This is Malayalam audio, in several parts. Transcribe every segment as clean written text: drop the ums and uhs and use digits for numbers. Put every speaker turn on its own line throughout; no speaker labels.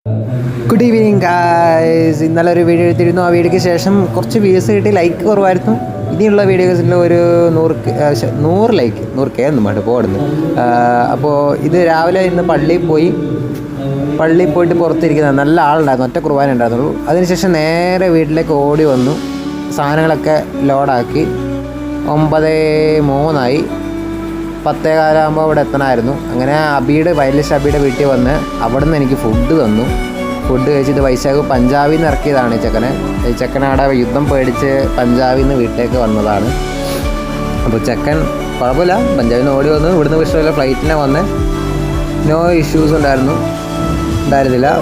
Good evening guys. ഇന്നലെ ഒരു വീഡിയോ എടുത്തിരുന്നു. ആ വീഡിയോയ്ക്ക് ശേഷം കുറച്ച് വ്യൂസ് കിട്ടി, ലൈക്ക് കുറവായിരുന്നു. ഇനിയുള്ള വീഡിയോസിൽ ഒരു 100 ലൈക്ക് 100K ഒന്നും വേണ്ട പോടുന്നു. അപ്പോൾ ഇത് രാവിലെ ഇന്ന് പള്ളിയിൽ പോയിട്ട് പുറത്തിരിക്കുന്നത് നല്ല ആളുണ്ടായിരുന്നു, ഒറ്റ കുർബാന ഉണ്ടായിരുന്നുള്ളൂ. അതിനുശേഷം നേരെ വീട്ടിലേക്ക് ഓടി വന്നു, സാധനങ്ങളൊക്കെ ലോഡാക്കി. 9:03 10:15 അവിടെ എത്തണമായിരുന്നു. അങ്ങനെ വയലിസ്റ്റ് അബിയുടെ വീട്ടിൽ വന്ന് അവിടെ നിന്ന് എനിക്ക് ഫുഡ് തന്നു. ഫുഡ് കഴിച്ചിട്ട് വൈശാഖ് പഞ്ചാബിൽ നിന്ന് ഇറക്കിയതാണ് ഈ ചെക്കനവിടെ യുദ്ധം പേടിച്ച് പഞ്ചാബിൽ നിന്ന് വീട്ടിലേക്ക് വന്നതാണ്. അപ്പോൾ ചെക്കൻ കുഴപ്പമില്ല, പഞ്ചാബിൽ നിന്ന് ഓടി വന്നു. ഇവിടുന്ന് വിഷയമില്ല, ഫ്ലൈറ്റിനെ വന്ന് നോ ഇഷ്യൂസ്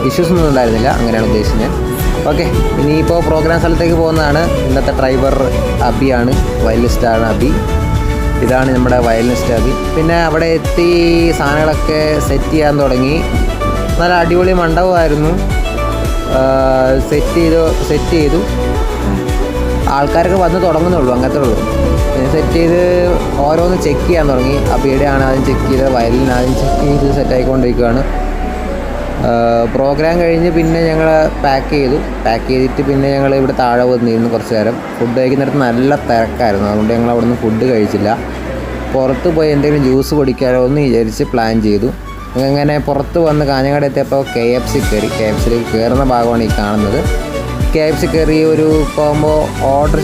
ഇഷ്യൂസൊന്നും ഉണ്ടായിരുന്നില്ല. അങ്ങനെയാണ് ഉദ്ദേശിച്ചത്. ഓക്കെ, ഇനിയിപ്പോൾ പ്രോഗ്രാം സ്ഥലത്തേക്ക് പോകുന്നതാണ്. ഇന്നത്തെ ഡ്രൈവർ അബിയാണ്, വയലിനിസ്റ്റാണ് അബി. ഇതാണ് നമ്മുടെ വയലിനിസ്റ്റ് അബി. പിന്നെ അവിടെ എത്തി സാധനങ്ങളൊക്കെ സെറ്റ് ചെയ്യാൻ തുടങ്ങി. നല്ല അടിപൊളി മണ്ഡപമായിരുന്നു. സെറ്റ് ചെയ്തു. ആൾക്കാരൊക്കെ വന്ന് തുടങ്ങുന്നുള്ളൂ, അങ്ങനത്തെ ഉള്ളൂ. പിന്നെ സെറ്റ് ചെയ്ത് ഓരോന്ന് ചെക്ക് ചെയ്യാൻ തുടങ്ങി. അബിയുടെ ആണ് ആദ്യം ചെക്ക് ചെയ്തത്, വയലിൻ ആദ്യം ചെക്ക് ചെയ്ത് സെറ്റായിക്കൊണ്ടിരിക്കുകയാണ്. പ്രോഗ്രാം കഴിഞ്ഞ് പിന്നെ ഞങ്ങൾ പാക്ക് ചെയ്തിട്ട് പിന്നെ ഞങ്ങൾ ഇവിടെ താഴെ വന്നിരുന്നു കുറച്ച് നേരം. ഫുഡ് കഴിക്കുന്നിടത്ത് നല്ല തിരക്കായിരുന്നു, അതുകൊണ്ട് ഞങ്ങൾ അവിടെ നിന്ന് ഫുഡ് കഴിച്ചില്ല. പുറത്ത് പോയി എന്തെങ്കിലും ജ്യൂസ് കുടിക്കാമോ എന്ന് വിചാരിച്ച് പ്ലാൻ ചെയ്തു. അങ്ങനെ പുറത്ത് വന്ന് കാഞ്ഞങ്ങാട് എത്തിയപ്പോൾ KFC കയറി. KFCയിലേക്ക് കയറുന്ന ഭാഗമാണ് ഈ കാണുന്നത്. KFC കയറി ഒരു പോകുമ്പോൾ ഓർഡർ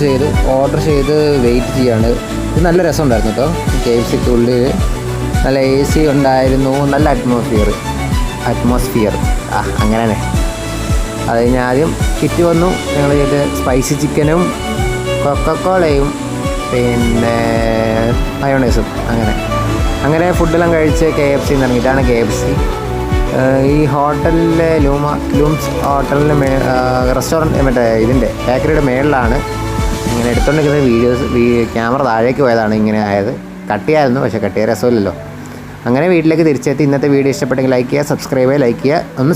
ചെയ്ത് വെയിറ്റ് ചെയ്യാണ്. ഇത് നല്ല രസമുണ്ടായിരുന്നു കേട്ടോ. KFCക്ക് ഉള്ളിൽ നല്ല AC ഉണ്ടായിരുന്നു, നല്ല അറ്റ്മോസ്ഫിയർ അങ്ങനെ. അത് കഴിഞ്ഞ് ആദ്യം കിറ്റ് വന്നു. ഞങ്ങൾ ചെയ്ത് സ്പൈസി ചിക്കനും കൊക്കക്കോളയും പിന്നെ മയോണൈസും അങ്ങനെ ഫുഡെല്ലാം കഴിച്ച് KFC ഇറങ്ങി. ഇതാണ് KFC. ഈ ഹോട്ടലിലെ ലൂംസ് ഹോട്ടലിൻ്റെ റെസ്റ്റോറൻറ്റ് മറ്റേ ഇതിൻ്റെ ബേക്കറിയുടെ മേളിലാണ്. ഇങ്ങനെ എടുത്തുകൊണ്ടിരിക്കുന്ന ക്യാമറ താഴേക്ക് പോയതാണ് ഇങ്ങനെ ആയത്. കട്ടിയായിരുന്നു, പക്ഷേ കട്ടിയ രസമില്ലല്ലോ. അങ്ങനെ വീട്ടിലേക്ക് തിരിച്ചെത്തി. ഇന്നത്തെ വീഡിയോ ഇഷ്ടപ്പെട്ടെങ്കിൽ ലൈക്ക് ചെയ്യുക, സബ്സ്ക്രൈബ് ചെയ്യുക, ഒന്ന്